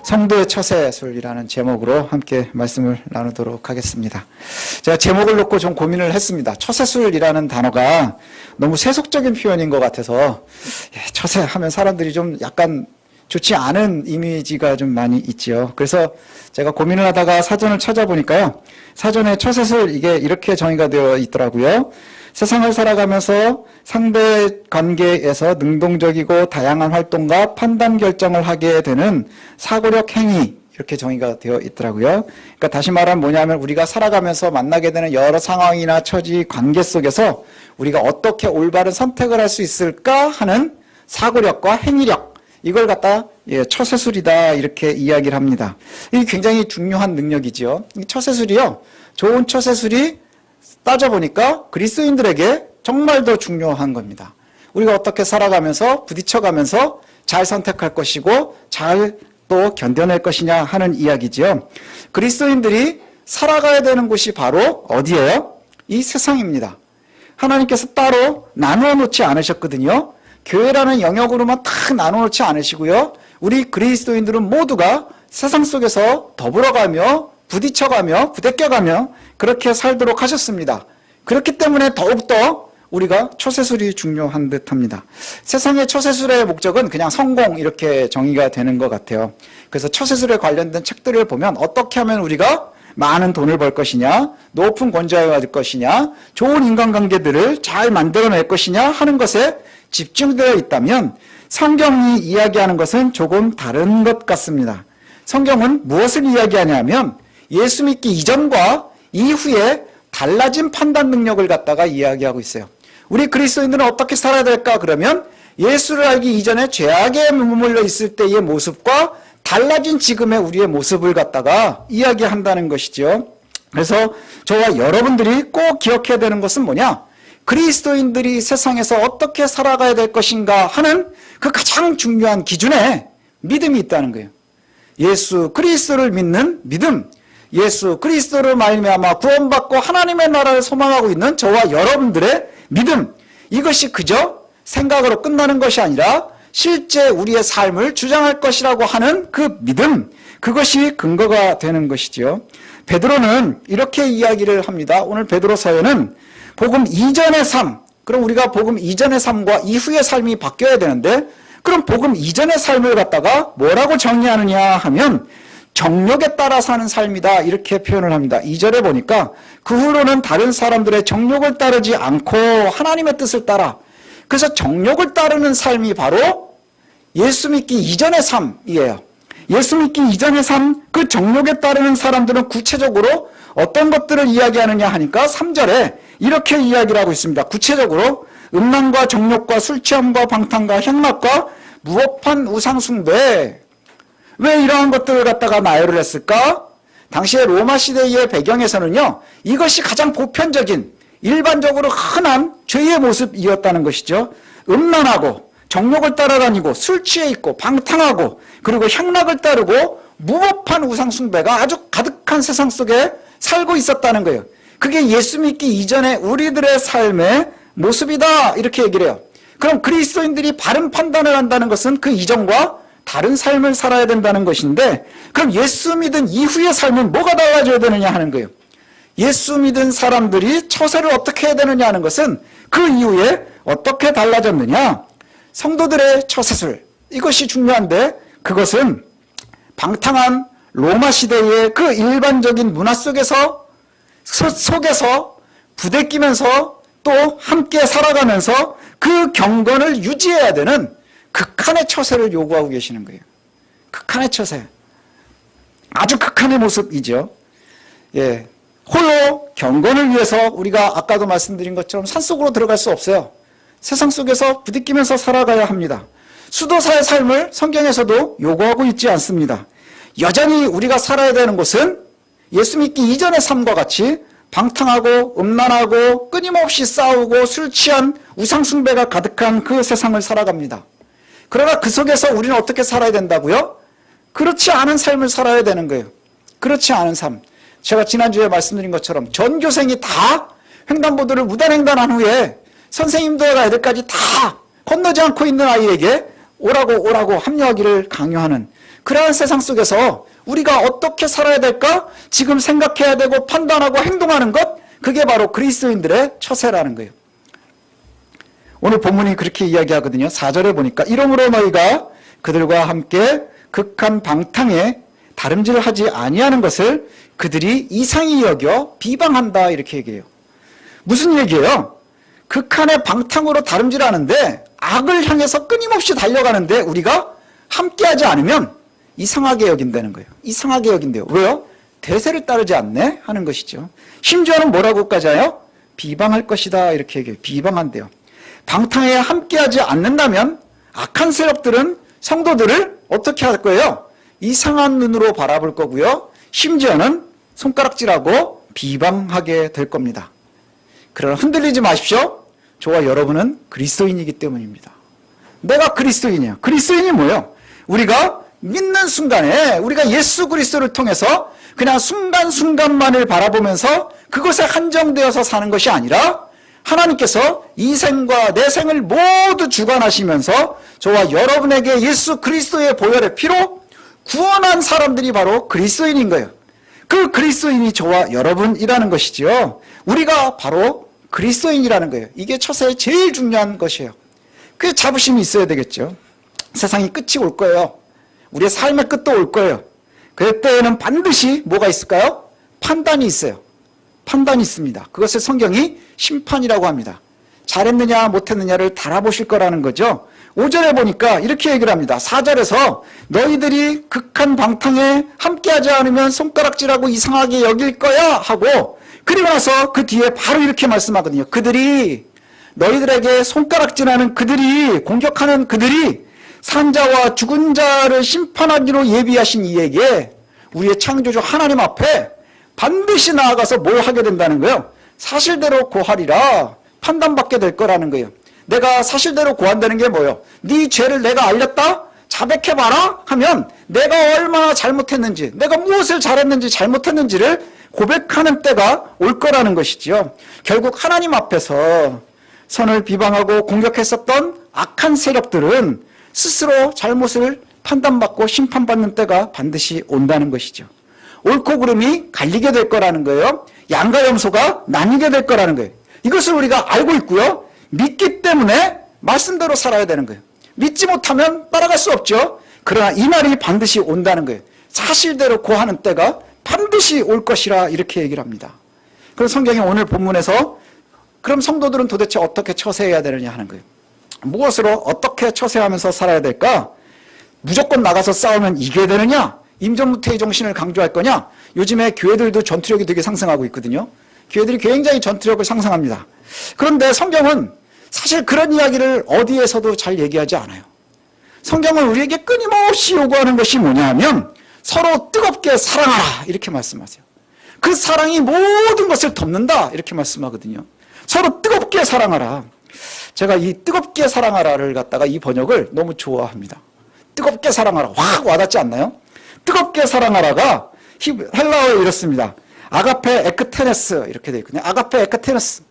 성도의 처세술이라는 제목으로 함께 말씀을 나누도록 하겠습니다. 제가 제목을 놓고 좀 고민을 했습니다. 처세술이라는 단어가 너무 세속적인 표현인 것 같아서 처세하면 사람들이 좀 약간 좋지 않은 이미지가 좀 많이 있지요. 그래서 제가 고민을 하다가 사전을 찾아보니까요. 사전에 처세술 이게 이렇게 정의가 되어 있더라고요. 세상을 살아가면서 상대 관계에서 능동적이고 다양한 활동과 판단 결정을 하게 되는 사고력 행위, 이렇게 정의가 되어 있더라고요. 그러니까 다시 말하면 뭐냐면 우리가 살아가면서 만나게 되는 여러 상황이나 처지, 관계 속에서 우리가 어떻게 올바른 선택을 할 수 있을까 하는 사고력과 행위력, 이걸 갖다 처세술이다 이렇게 이야기를 합니다. 이게 굉장히 중요한 능력이지요. 이 처세술이요. 좋은 처세술이 따져보니까 그리스도인들에게 정말 더 중요한 겁니다. 우리가 어떻게 살아가면서 부딪혀가면서 잘 선택할 것이고 잘 또 견뎌낼 것이냐 하는 이야기지요. 그리스도인들이 살아가야 되는 곳이 바로 어디예요? 이 세상입니다. 하나님께서 따로 나누어 놓지 않으셨거든요. 교회라는 영역으로만 딱 나누어 놓지 않으시고요. 우리 그리스도인들은 모두가 세상 속에서 더불어가며 부딪혀가며 부대껴가며 그렇게 살도록 하셨습니다. 그렇기 때문에 더욱더 우리가 처세술이 중요한 듯합니다. 세상의 처세술의 목적은 그냥 성공 이렇게 정의가 되는 것 같아요. 그래서 처세술에 관련된 책들을 보면 어떻게 하면 우리가 많은 돈을 벌 것이냐, 높은 권좌에 얻을 것이냐, 좋은 인간관계들을 잘 만들어낼 것이냐 하는 것에 집중되어 있다면 성경이 이야기하는 것은 조금 다른 것 같습니다. 성경은 무엇을 이야기하냐면 예수 믿기 이전과 이후에 달라진 판단 능력을 갖다가 이야기하고 있어요. 우리 그리스도인들은 어떻게 살아야 될까? 그러면 예수를 알기 이전에 죄악에 머물러 있을 때의 모습과 달라진 지금의 우리의 모습을 갖다가 이야기한다는 것이죠. 그래서 저와 여러분들이 꼭 기억해야 되는 것은 뭐냐? 그리스도인들이 세상에서 어떻게 살아가야 될 것인가 하는 그 가장 중요한 기준에 믿음이 있다는 거예요. 예수 그리스도를 믿는 믿음, 예수 그리스도를 말미암아 구원받고 하나님의 나라를 소망하고 있는 저와 여러분들의 믿음, 이것이 그저 생각으로 끝나는 것이 아니라 실제 우리의 삶을 주장할 것이라고 하는 그 믿음, 그것이 근거가 되는 것이죠. 베드로는 이렇게 이야기를 합니다. 오늘 베드로서에는 복음 이전의 삶, 그럼 우리가 복음 이전의 삶과 이후의 삶이 바뀌어야 되는데, 그럼 복음 이전의 삶을 갖다가 뭐라고 정의하느냐 하면 정욕에 따라 사는 삶이다 이렇게 표현을 합니다. 2절에 보니까 그 후로는 다른 사람들의 정욕을 따르지 않고 하나님의 뜻을 따라, 그래서 정욕을 따르는 삶이 바로 예수 믿기 이전의 삶이에요. 예수 믿기 이전의 삶, 그 정욕에 따르는 사람들은 구체적으로 어떤 것들을 이야기하느냐 하니까 3절에 이렇게 이야기를 하고 있습니다. 구체적으로 음란과 정욕과 술 취함과 방탕과 향락과 무법한 우상숭배. 왜 이러한 것들을 갖다가 나열을 했을까? 당시에 로마 시대의 배경에서는요, 이것이 가장 보편적인 일반적으로 흔한 죄의 모습이었다는 것이죠. 음란하고 정욕을 따라다니고 술 취해 있고 방탕하고 그리고 향락을 따르고 무법한 우상숭배가 아주 가득한 세상 속에 살고 있었다는 거예요. 그게 예수 믿기 이전에 우리들의 삶의 모습이다 이렇게 얘기를 해요. 그럼 그리스도인들이 바른 판단을 한다는 것은 그 이전과 다른 삶을 살아야 된다는 것인데, 그럼 예수 믿은 이후의 삶은 뭐가 달라져야 되느냐 하는 거예요. 예수 믿은 사람들이 처세를 어떻게 해야 되느냐 하는 것은 그 이후에 어떻게 달라졌느냐, 성도들의 처세술, 이것이 중요한데 그것은 방탕한 로마 시대의 그 일반적인 문화 속에서 부대끼면서 또 함께 살아가면서 그 경건을 유지해야 되는 극한의 처세를 요구하고 계시는 거예요. 극한의 처세. 아주 극한의 모습이죠. 예. 홀로 경건을 위해서 우리가 아까도 말씀드린 것처럼 산속으로 들어갈 수 없어요. 세상 속에서 부딪히면서 살아가야 합니다. 수도사의 삶을 성경에서도 요구하고 있지 않습니다. 여전히 우리가 살아야 되는 곳은 예수 믿기 이전의 삶과 같이 방탕하고 음란하고 끊임없이 싸우고 술 취한 우상숭배가 가득한 그 세상을 살아갑니다. 그러나 그 속에서 우리는 어떻게 살아야 된다고요? 그렇지 않은 삶을 살아야 되는 거예요. 그렇지 않은 삶. 제가 지난주에 말씀드린 것처럼 전교생이 다 횡단보도를 무단횡단한 후에 선생님들과 애들까지 다 건너지 않고 있는 아이에게 오라고 합류하기를 강요하는 그러한 세상 속에서 우리가 어떻게 살아야 될까? 지금 생각해야 되고 판단하고 행동하는 것, 그게 바로 그리스도인들의 처세라는 거예요. 오늘 본문이 그렇게 이야기하거든요. 4절에 보니까 이러므로 너희가 그들과 함께 극한 방탕에 다름질하지 아니하는 것을 그들이 이상히 여겨 비방한다, 이렇게 얘기해요. 무슨 얘기예요? 극한의 방탕으로 다름질하는데, 악을 향해서 끊임없이 달려가는데 우리가 함께하지 않으면 이상하게 여긴다는 거예요. 이상하게 여긴대요. 왜요? 대세를 따르지 않네 하는 것이죠. 심지어는 뭐라고까지 해요? 비방할 것이다, 이렇게 얘기해요. 비방한대요. 방탕에 함께하지 않는다면 악한 세력들은 성도들을 어떻게 할 거예요? 이상한 눈으로 바라볼 거고요. 심지어는 손가락질하고 비방하게 될 겁니다. 그러나 흔들리지 마십시오. 저와 여러분은 그리스도인이기 때문입니다. 내가 그리스도인이야. 그리스도인이 뭐예요? 우리가 믿는 순간에 우리가 예수 그리스도를 통해서 그냥 순간순간만을 바라보면서 그것에 한정되어서 사는 것이 아니라 하나님께서 이 생과 내 생을 모두 주관하시면서 저와 여러분에게 예수 그리스도의 보혈의 피로 구원한 사람들이 바로 그리스도인인 거예요. 그 그리스도인이 저와 여러분이라는 것이지요. 우리가 바로 그리스도인이라는 거예요. 이게 처세의 제일 중요한 것이에요. 그 자부심이 있어야 되겠죠. 세상이 끝이 올 거예요. 우리의 삶의 끝도 올 거예요. 그때에는 반드시 뭐가 있을까요? 판단이 있어요. 판단이 있습니다. 그것을 성경이 심판이라고 합니다. 잘했느냐 못했느냐를 달아보실 거라는 거죠. 5절에 보니까 이렇게 얘기를 합니다. 4절에서 너희들이 극한 방탕에 함께하지 않으면 손가락질하고 이상하게 여길 거야 하고, 그리고 나서 그 뒤에 바로 이렇게 말씀하거든요. 그들이, 너희들에게 손가락질하는 그들이, 공격하는 그들이 산자와 죽은 자를 심판하기로 예비하신 이에게 우리의 창조주 하나님 앞에 반드시 나아가서 뭘 하게 된다는 거예요? 사실대로 고하리라, 판단받게 될 거라는 거예요. 내가 사실대로 고한다는 게 뭐예요? 네 죄를 내가 알렸다? 자백해봐라? 하면 내가 얼마나 잘못했는지, 내가 무엇을 잘했는지 잘못했는지를 고백하는 때가 올 거라는 것이지요. 결국 하나님 앞에서 선을 비방하고 공격했었던 악한 세력들은 스스로 잘못을 판단받고 심판받는 때가 반드시 온다는 것이죠. 옳고 그름이 갈리게 될 거라는 거예요. 양과 염소가 나뉘게 될 거라는 거예요. 이것을 우리가 알고 있고요. 믿기 때문에 말씀대로 살아야 되는 거예요. 믿지 못하면 따라갈 수 없죠. 그러나 이 날이 반드시 온다는 거예요. 사실대로 고하는 때가 반드시 올 것이라 이렇게 얘기를 합니다. 그래서 성경이 오늘 본문에서 그럼 성도들은 도대체 어떻게 처세해야 되느냐 하는 거예요. 무엇으로 어떻게 처세하면서 살아야 될까? 무조건 나가서 싸우면 이겨야 되느냐? 임전무태의 정신을 강조할 거냐? 요즘에 교회들도 전투력이 되게 상승하고 있거든요. 교회들이 굉장히 전투력을 상승합니다. 그런데 성경은 사실 그런 이야기를 어디에서도 잘 얘기하지 않아요. 성경은 우리에게 끊임없이 요구하는 것이 뭐냐 하면 서로 뜨겁게 사랑하라, 이렇게 말씀하세요. 그 사랑이 모든 것을 덮는다, 이렇게 말씀하거든요. 서로 뜨겁게 사랑하라. 제가 이 뜨겁게 사랑하라를 갖다가 이 번역을 너무 좋아합니다. 뜨겁게 사랑하라, 확 와닿지 않나요? 뜨겁게 사랑하라가 헬라어에 이렇습니다. 아가페 에크테네스, 이렇게 되어 있거든요. 아가페 에크테네스.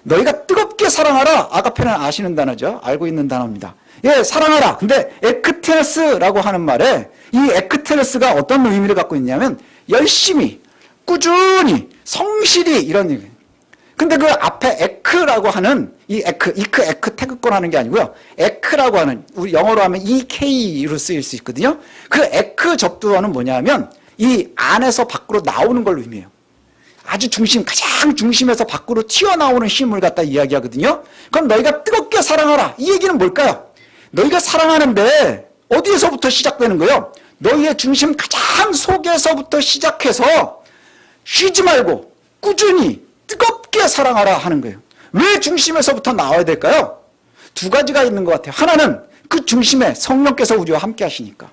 너희가 뜨겁게 사랑하라. 아가페는 아시는 단어죠. 알고 있는 단어입니다. 예, 사랑하라. 근데 에크테네스라고 하는 말에 이 에크테네스가 어떤 의미를 갖고 있냐면 열심히, 꾸준히, 성실히, 이런 얘기예요. 근데 그 앞에 에크라고 하는 이 에크 태극권 하는 게 아니고요. 에크라고 하는, 우리 영어로 하면 EK로 쓰일 수 있거든요. 그 에크 접두어는 뭐냐면 이 안에서 밖으로 나오는 걸 의미해요. 아주 중심, 가장 중심에서 밖으로 튀어나오는 힘을 갖다 이야기하거든요. 그럼 너희가 뜨겁게 사랑하라. 이 얘기는 뭘까요? 너희가 사랑하는데 어디에서부터 시작되는 거예요? 너희의 중심 가장 속에서부터 시작해서 쉬지 말고 꾸준히 뜨겁게 사랑하라 하는 거예요. 왜 중심에서부터 나와야 될까요? 두 가지가 있는 것 같아요. 하나는 그 중심에 성령께서 우리와 함께 하시니까.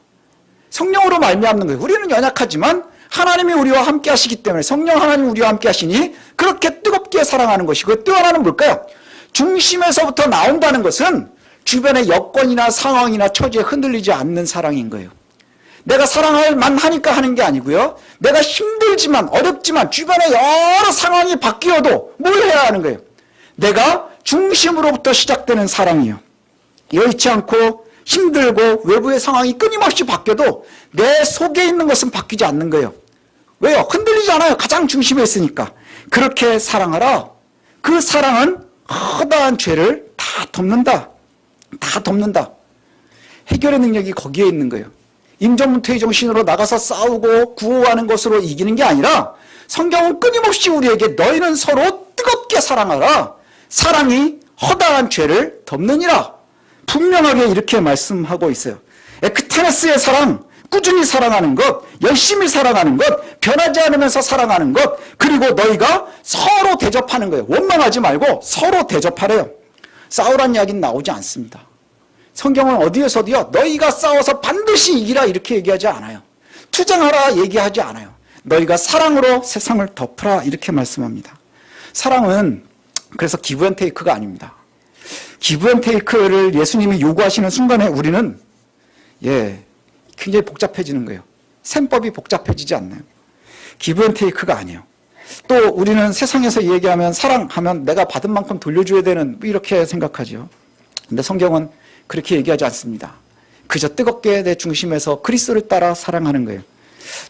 성령으로 말미암는 거예요. 우리는 연약하지만 하나님이 우리와 함께 하시기 때문에 성령 하나님이 우리와 함께 하시니 그렇게 뜨겁게 사랑하는 것이고, 또 하나는 뭘까요? 중심에서부터 나온다는 것은 주변의 여건이나 상황이나 처지에 흔들리지 않는 사랑인 거예요. 내가 사랑할 만하니까 하는 게 아니고요. 내가 힘들지만 어렵지만 주변의 여러 상황이 바뀌어도 뭘 해야 하는 거예요? 내가 중심으로부터 시작되는 사랑이요. 여의치 않고 힘들고 외부의 상황이 끊임없이 바뀌어도 내 속에 있는 것은 바뀌지 않는 거예요. 왜요? 흔들리지 않아요. 가장 중심에 있으니까. 그렇게 사랑하라. 그 사랑은 허다한 죄를 다 덮는다. 다 덮는다. 해결의 능력이 거기에 있는 거예요. 임전문퇴의 정신으로 나가서 싸우고 구호하는 것으로 이기는 게 아니라 성경은 끊임없이 우리에게 너희는 서로 뜨겁게 사랑하라. 사랑이 허다한 죄를 덮느니라. 분명하게 이렇게 말씀하고 있어요. 에크테네스의 사랑, 꾸준히 사랑하는 것, 열심히 사랑하는 것, 변하지 않으면서 사랑하는 것, 그리고 너희가 서로 대접하는 거예요. 원망하지 말고 서로 대접하래요. 싸우란 이야기는 나오지 않습니다. 성경은 어디에서도요, 너희가 싸워서 반드시 이기라 이렇게 얘기하지 않아요. 투쟁하라 얘기하지 않아요. 너희가 사랑으로 세상을 덮으라 이렇게 말씀합니다. 사랑은 그래서 기브앤테이크가 아닙니다. 기브앤테이크를 예수님이 요구하시는 순간에 우리는 굉장히 복잡해지는 거예요. 셈법이 복잡해지지 않나요? 기브앤테이크가 아니에요. 또 우리는 세상에서 얘기하면 사랑하면 내가 받은 만큼 돌려줘야 되는 이렇게 생각하죠. 근데 성경은 그렇게 얘기하지 않습니다. 그저 뜨겁게 내 중심에서 그리스도를 따라 사랑하는 거예요.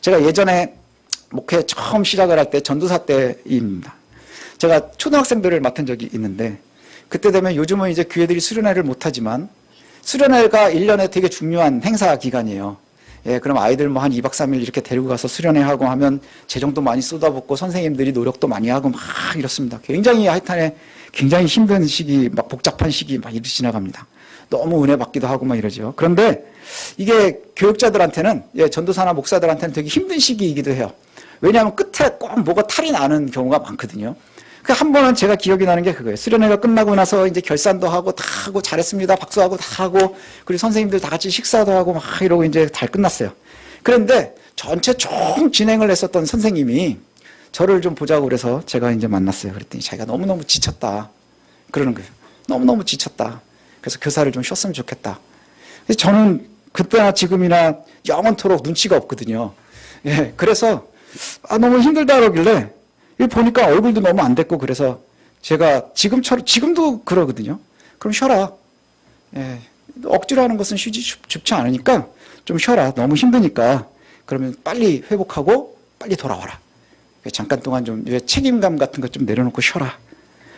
제가 예전에 목회 처음 시작을 할 때 전도사 때입니다. 제가 초등학생들을 맡은 적이 있는데 그때 되면 요즘은 이제 교회들이 수련회를 못하지만 수련회가 1년에 되게 중요한 행사 기간이에요. 그럼 아이들 뭐 한 2박 3일 이렇게 데리고 가서 수련회하고 하면 재정도 많이 쏟아붓고 선생님들이 노력도 많이 하고 막 이렇습니다. 굉장히 하여튼에 굉장히 힘든 시기, 막 복잡한 시기 막 이렇게 지나갑니다. 너무 은혜 받기도 하고 막 이러죠. 그런데 이게 교육자들한테는, 전도사나 목사들한테는 되게 힘든 시기이기도 해요. 왜냐하면 끝에 꼭 뭐가 탈이 나는 경우가 많거든요. 한 번은 제가 기억이 나는 게 그거예요. 수련회가 끝나고 나서 이제 결산도 하고 다 하고 잘했습니다. 박수하고 다 하고 그리고 선생님들 다 같이 식사도 하고 막 이러고 이제 잘 끝났어요. 그런데 전체 총 진행을 했었던 선생님이 저를 좀 보자고 그래서 제가 이제 만났어요. 그랬더니 자기가 너무너무 지쳤다. 그러는 거예요. 너무너무 지쳤다. 그래서 교사를 좀 쉬었으면 좋겠다. 저는 그때나 지금이나 영원토록 눈치가 없거든요. 그래서 너무 힘들다 그러길래 보니까 얼굴도 너무 안 됐고 그래서 제가 지금도 그러거든요. 그럼 쉬어라. 억지로 하는 것은 쉽지 않으니까 좀 쉬어라. 너무 힘드니까. 그러면 빨리 회복하고 빨리 돌아와라. 잠깐 동안 좀 책임감 같은 것 좀 내려놓고 쉬어라.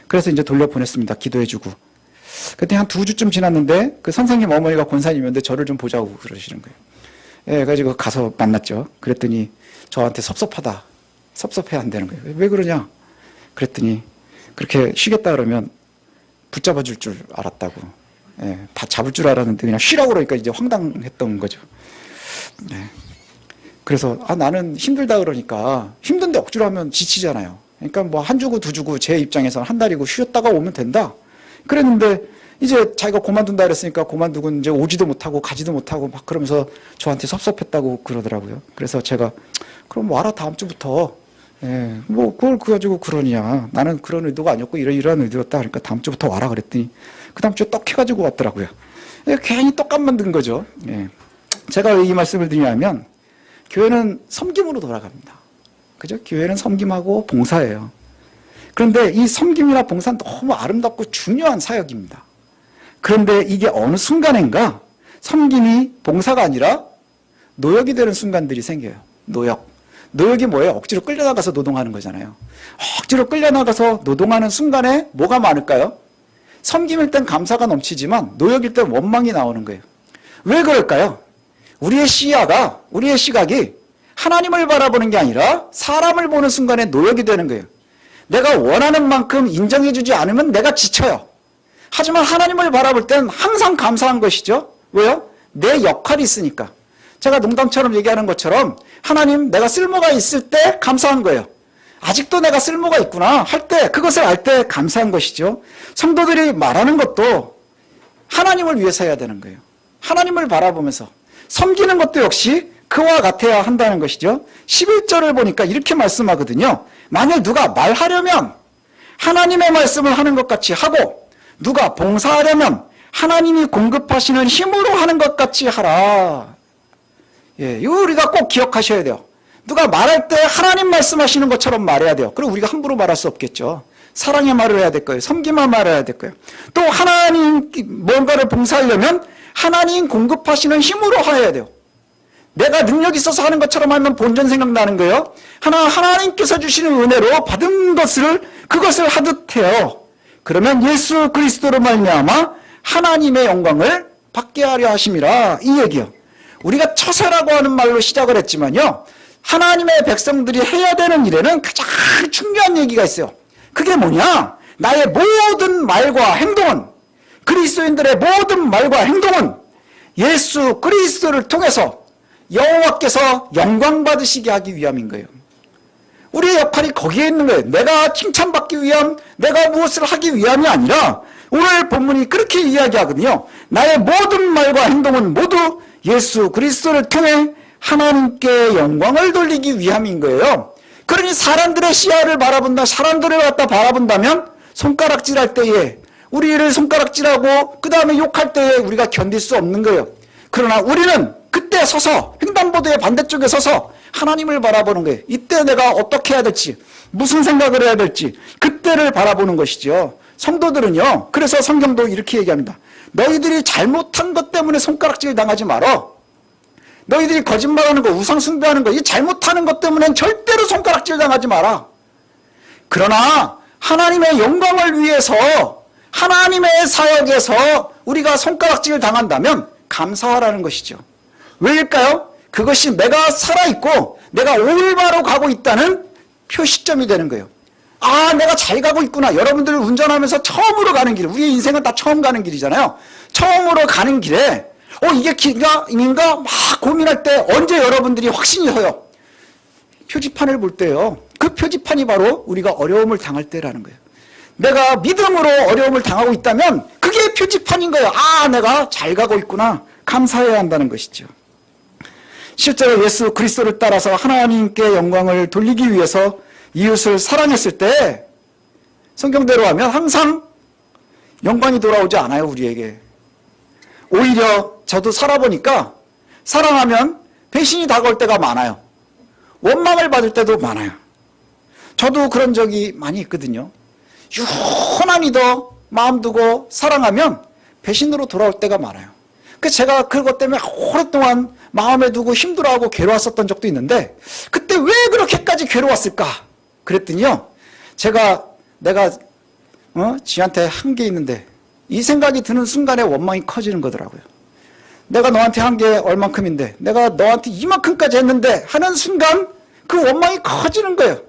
그래서 이제 돌려보냈습니다. 기도해주고. 그때 한 2주쯤 지났는데 그 선생님 어머니가 권사님이었는데 저를 좀 보자고 그러시는 거예요. 그래가지고 가서 만났죠. 그랬더니 저한테 섭섭하다. 섭섭해 한다는 거예요. 왜 그러냐? 그랬더니 그렇게 쉬겠다 그러면 붙잡아 줄 줄 알았다고. 다 잡을 줄 알았는데 그냥 쉬라고 그러니까 이제 황당했던 거죠. 그래서 나는 힘들다 그러니까 힘든데 억지로 하면 지치잖아요. 그러니까 뭐 한 주고 2주고 제 입장에서는 한 달이고 쉬었다가 오면 된다. 그랬는데 이제 자기가 그만둔다 그랬으니까 그만두고 이제 오지도 못하고 가지도 못하고 막 그러면서 저한테 섭섭했다고 그러더라고요. 그래서 제가 그럼 와라 다음 주부터. 뭐 그걸 가지고 그러냐. 나는 그런 의도가 아니었고 이러한 의도였다. 그러니까 다음 주부터 와라 그랬더니 그 다음 주에 떡 해가지고 왔더라고요. 괜히 떡값 만든 거죠. 제가 왜 이 말씀을 드리냐면 교회는 섬김으로 돌아갑니다. 그죠? 교회는 섬김하고 봉사예요. 그런데 이 섬김이나 봉사는 너무 아름답고 중요한 사역입니다. 그런데 이게 어느 순간인가 섬김이 봉사가 아니라 노역이 되는 순간들이 생겨요. 노역이 뭐예요? 억지로 끌려나가서 노동하는 거잖아요. 억지로 끌려나가서 노동하는 순간에 뭐가 많을까요? 섬김일 땐 감사가 넘치지만 노역일 땐 원망이 나오는 거예요. 왜 그럴까요? 우리의 시각이 하나님을 바라보는 게 아니라 사람을 보는 순간에 노역이 되는 거예요. 내가 원하는 만큼 인정해주지 않으면 내가 지쳐요. 하지만 하나님을 바라볼 땐 항상 감사한 것이죠. 왜요? 내 역할이 있으니까. 제가 농담처럼 얘기하는 것처럼 하나님 내가 쓸모가 있을 때 감사한 거예요. 아직도 내가 쓸모가 있구나 할 때 그것을 알 때 감사한 것이죠. 성도들이 말하는 것도 하나님을 위해서 해야 되는 거예요. 하나님을 바라보면서 섬기는 것도 역시 그와 같아야 한다는 것이죠. 11절을 보니까 이렇게 말씀하거든요. 만일 누가 말하려면 하나님의 말씀을 하는 것 같이 하고 누가 봉사하려면 하나님이 공급하시는 힘으로 하는 것 같이 하라. 이거 우리가 꼭 기억하셔야 돼요. 누가 말할 때 하나님 말씀하시는 것처럼 말해야 돼요. 그리고 우리가 함부로 말할 수 없겠죠. 사랑의 말을 해야 될 거예요. 섬김의 말을 해야 될 거예요. 또 하나님 뭔가를 봉사하려면 하나님 공급하시는 힘으로 해야 돼요. 내가 능력이 있어서 하는 것처럼 하면 본전 생각나는 거예요. 하나님께서 주시는 은혜로 받은 그것을 하듯 해요. 그러면 예수 그리스도로 말미암아 하나님의 영광을 받게 하려 하심이라, 이 얘기요. 우리가 처세라고 하는 말로 시작을 했지만요, 하나님의 백성들이 해야 되는 일에는 가장 중요한 얘기가 있어요. 그게 뭐냐? 나의 모든 말과 행동은, 그리스도인들의 모든 말과 행동은 예수 그리스도를 통해서 여호와께서 영광 받으시게 하기 위함인 거예요. 우리의 역할이 거기에 있는 거예요. 내가 칭찬받기 위함, 내가 무엇을 하기 위함이 아니라, 오늘 본문이 그렇게 이야기하거든요. 나의 모든 말과 행동은 모두 예수 그리스도를 통해 하나님께 영광을 돌리기 위함인 거예요. 그러니 사람들의 시야를 사람들을 갖다 바라본다면, 손가락질할 때에 우리를 손가락질하고 그 다음에 욕할 때에 우리가 견딜 수 없는 거예요. 그러나 우리는 그때 서서, 횡단보도의 반대쪽에 서서 하나님을 바라보는 거예요. 이때 내가 어떻게 해야 될지, 무슨 생각을 해야 될지, 그때를 바라보는 것이죠. 성도들은요, 그래서 성경도 이렇게 얘기합니다. 너희들이 잘못한 것 때문에 손가락질 당하지 말어. 너희들이 거짓말하는 거, 우상숭배하는 거, 이 잘못하는 것 때문엔 절대로 손가락질 당하지 마라. 그러나 하나님의 영광을 위해서, 하나님의 사역에서 우리가 손가락질 당한다면 감사하라는 것이죠. 왜일까요? 그것이 내가 살아있고 내가 올바로 가고 있다는 표시점이 되는 거예요. 아, 내가 잘 가고 있구나. 여러분들 운전하면서 처음으로 가는 길, 우리의 인생은 다 처음 가는 길이잖아요. 처음으로 가는 길에 이게 길인가 막 고민할 때 언제 여러분들이 확신이 서요? 표지판을 볼 때요. 그 표지판이 바로 우리가 어려움을 당할 때라는 거예요. 내가 믿음으로 어려움을 당하고 있다면 그게 표지판인 거예요. 아, 내가 잘 가고 있구나. 감사해야 한다는 것이죠. 실제로 예수 그리스도를 따라서 하나님께 영광을 돌리기 위해서 이웃을 사랑했을 때 성경대로 하면 항상 영광이 돌아오지 않아요, 우리에게. 오히려 저도 살아보니까 사랑하면 배신이 다가올 때가 많아요. 원망을 받을 때도 많아요. 저도 그런 적이 많이 있거든요. 유난히 더 마음 두고 사랑하면 배신으로 돌아올 때가 많아요. 그래서 제가 그것 때문에 오랫동안 마음에 두고 힘들어하고 괴로웠었던 적도 있는데, 그때 왜 그렇게까지 괴로웠을까? 그랬더니요, 내가 지한테 한 게 있는데 이 생각이 드는 순간에 원망이 커지는 거더라고요. 내가 너한테 한 게 얼만큼인데, 내가 너한테 이만큼까지 했는데 하는 순간 그 원망이 커지는 거예요.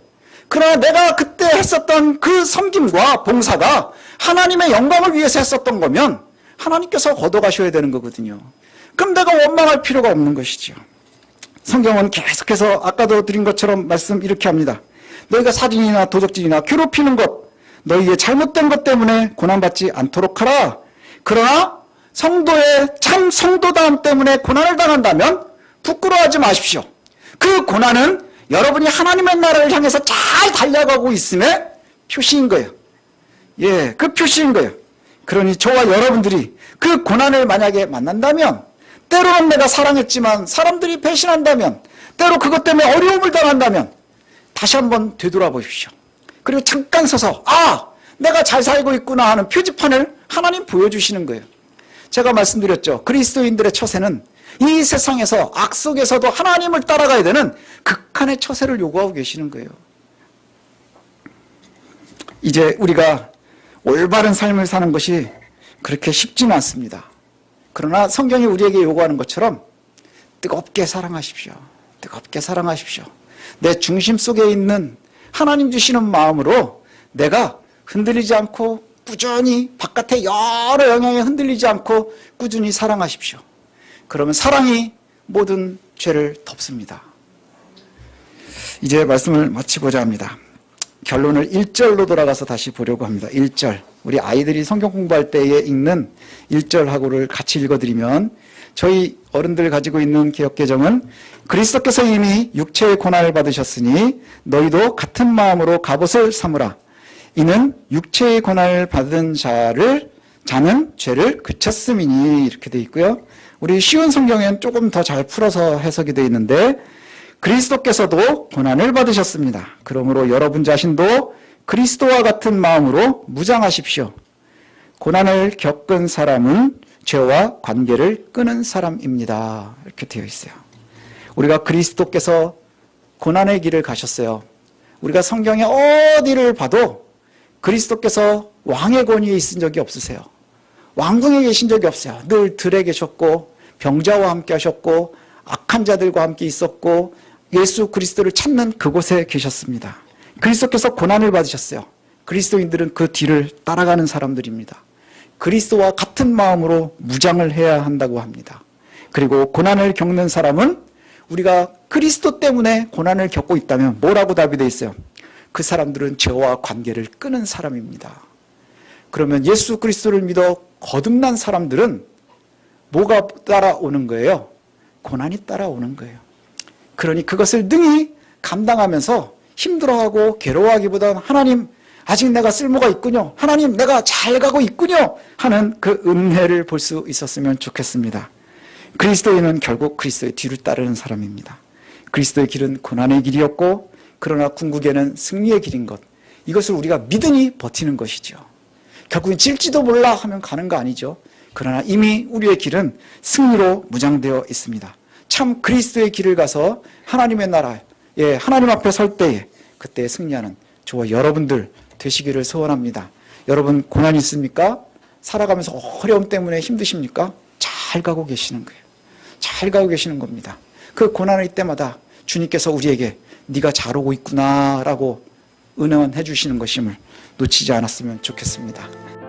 그러나 내가 그때 했었던 그 섬김과 봉사가 하나님의 영광을 위해서 했었던 거면 하나님께서 걷어가셔야 되는 거거든요. 그럼 내가 원망할 필요가 없는 것이죠. 성경은 계속해서 아까도 드린 것처럼 말씀 이렇게 합니다. 너희가 살인이나 도적질이나 괴롭히는 것, 너희의 잘못된 것 때문에 고난받지 않도록 하라. 그러나 성도의 참 성도다움 때문에 고난을 당한다면 부끄러워하지 마십시오. 그 고난은 여러분이 하나님의 나라를 향해서 잘 달려가고 있음의 표시인 거예요. 예, 그 표시인 거예요. 그러니 저와 여러분들이 그 고난을 만약에 만난다면, 때로는 내가 사랑했지만 사람들이 배신한다면, 때로 그것 때문에 어려움을 당한다면 다시 한번 되돌아보십시오. 그리고 잠깐 서서 내가 잘 살고 있구나 하는 표지판을 하나님 보여주시는 거예요. 제가 말씀드렸죠. 그리스도인들의 처세는 이 세상에서 악 속에서도 하나님을 따라가야 되는 극한의 처세를 요구하고 계시는 거예요. 이제 우리가 올바른 삶을 사는 것이 그렇게 쉽지는 않습니다. 그러나 성경이 우리에게 요구하는 것처럼 뜨겁게 사랑하십시오. 뜨겁게 사랑하십시오. 내 중심 속에 있는 하나님 주시는 마음으로 내가 흔들리지 않고 꾸준히 바깥의 여러 영향에 흔들리지 않고 꾸준히 사랑하십시오. 그러면 사랑이 모든 죄를 덮습니다. 이제 말씀을 마치고자 합니다. 결론을 1절로 돌아가서 다시 보려고 합니다. 1절. 우리 아이들이 성경 공부할 때에 읽는 1절하고를 같이 읽어드리면, 저희 어른들 가지고 있는 개역개정은 그리스도께서 이미 육체의 고난을 받으셨으니 너희도 같은 마음으로 갑옷을 삼으라. 이는 육체의 고난을 받은 자는 죄를 그쳤음이니, 이렇게 되어 있고요. 우리 쉬운 성경에는 조금 더 잘 풀어서 해석이 되어 있는데, 그리스도께서도 고난을 받으셨습니다. 그러므로 여러분 자신도 그리스도와 같은 마음으로 무장하십시오. 고난을 겪은 사람은 죄와 관계를 끊은 사람입니다. 이렇게 되어 있어요. 우리가 그리스도께서 고난의 길을 가셨어요. 우리가 성경에 어디를 봐도 그리스도께서 왕의 권위에 있은 적이 없으세요. 왕궁에 계신 적이 없어요. 늘 들에 계셨고 병자와 함께 하셨고 악한 자들과 함께 있었고 예수 그리스도를 찾는 그곳에 계셨습니다. 그리스도께서 고난을 받으셨어요. 그리스도인들은 그 뒤를 따라가는 사람들입니다. 그리스도와 같은 마음으로 무장을 해야 한다고 합니다. 그리고 고난을 겪는 사람은 우리가 그리스도 때문에 고난을 겪고 있다면 뭐라고 답이 되어 있어요? 그 사람들은 죄와 관계를 끊은 사람입니다. 그러면 예수 그리스도를 믿어 거듭난 사람들은 뭐가 따라오는 거예요? 고난이 따라오는 거예요. 그러니 그것을 능히 감당하면서 힘들어하고 괴로워하기보다는 하나님 아직 내가 쓸모가 있군요. 하나님 내가 잘 가고 있군요. 하는 그 은혜를 볼 수 있었으면 좋겠습니다. 그리스도인은 결국 그리스도의 뒤를 따르는 사람입니다. 그리스도의 길은 고난의 길이었고 그러나 궁극에는 승리의 길인 것. 이것을 우리가 믿으니 버티는 것이죠. 결국엔 질지도 몰라 하면 가는 거 아니죠. 그러나 이미 우리의 길은 승리로 무장되어 있습니다. 참 그리스도의 길을 가서 하나님의 나라에 하나님 앞에 설 때에 그때 승리하는 저와 여러분들 되시기를 소원합니다. 여러분 고난이 있습니까? 살아가면서 어려움 때문에 힘드십니까? 잘 가고 계시는 거예요. 잘 가고 계시는 겁니다. 그 고난의 때마다 주님께서 우리에게 네가 잘 오고 있구나 라고 은혜해 주시는 것임을 놓치지 않았으면 좋겠습니다.